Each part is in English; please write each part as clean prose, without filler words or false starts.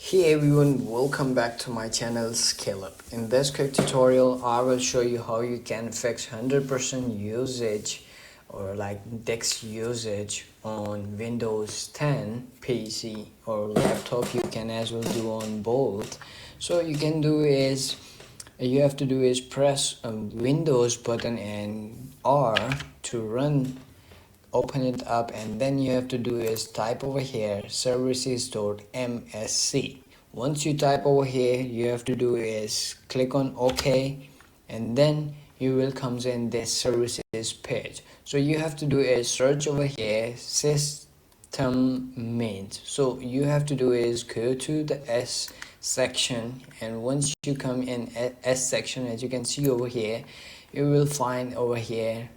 Hey everyone, welcome back to my channel Scale Up. In this quick tutorial, I will show you how you can fix 100% usage or like desk usage on Windows 10 PC or laptop. You can as well do on both. So you have to do is press a Windows button and R to open it up, and then you have to do is type over here services.msc. Once you type over here, you have to do is click on OK, and then you will comes in this services page. So you have to do is search over here system mains. So you have to do is go to the S section, and once you come in S section, as you can see over here, you will find over here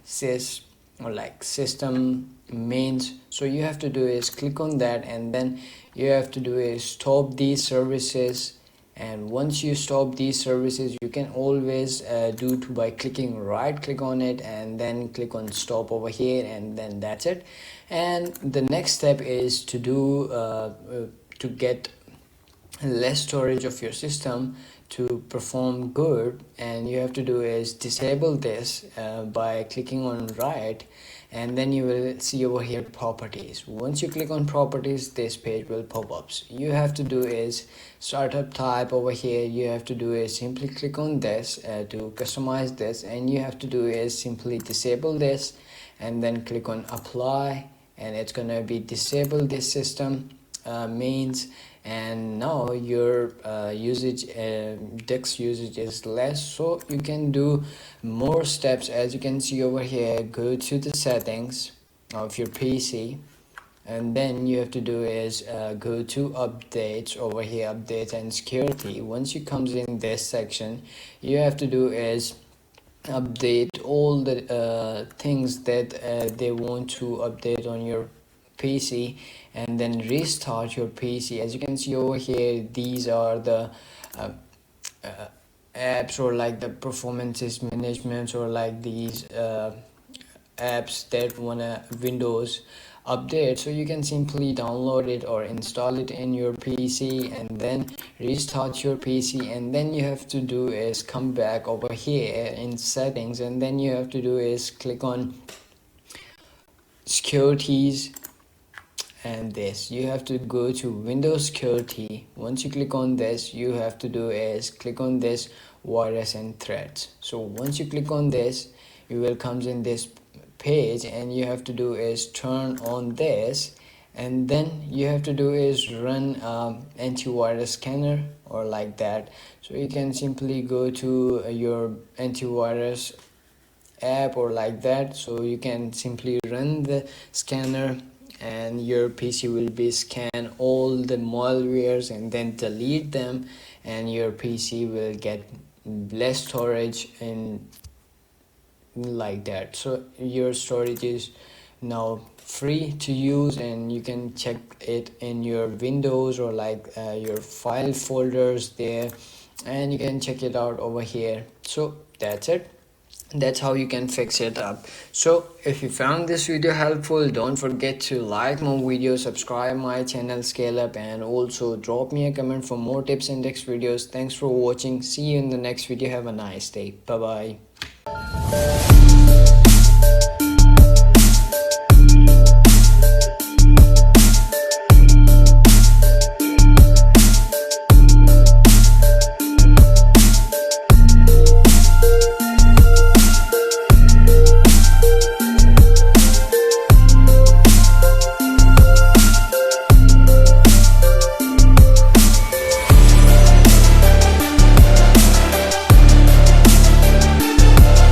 system mains. So you have to do is click on that, and then you have to do is stop these services. And once you stop these services, you can always by clicking right click on it and then click on stop over here, and then that's it. And the next step is to do to get less storage of your system to perform good, and you have to do is disable this by clicking on right, and then you will see over here properties. Once you click on properties, this page will pop up. So you have to do is startup type over here. You have to do is simply click on this to customize this, and you have to do is simply disable this and then click on apply, and it's gonna be disable this system mains. And now your desk usage is less, so you can do more steps. As you can see over here, go to the settings of your PC, and then you have to do is go to updates over here, updates and security. Once you comes in this section, you have to do is update all the things that they want to update on your PC, and then restart your PC. As you can see over here, these are the apps or like the performances management, or like these apps that wanna Windows update. So you can simply download it or install it in your PC and then restart your PC, and then you have to do is come back over here in settings, and then you have to do is click on securities, and this you have to go to Windows security. Once you click on this, you have to do is click on this virus and threats. So once you click on this, you will comes in this page, and you have to do is turn on this, and then you have to do is run antivirus scanner or like that. So you can simply go to your antivirus app or like that. So you can simply run the scanner, and your PC will be scan all the malwares and then delete them, and your PC will get less storage and like that. So your storage is now free to use, and you can check it in your Windows or like your file folders there, and you can check it out over here. So that's it. That's how you can fix it up. So if you found this video helpful, don't forget to like my video, subscribe my channel Scale Up, and also drop me a comment for more tips and tricks videos. Thanks for watching. See you in the next video. Have a nice day. Bye bye.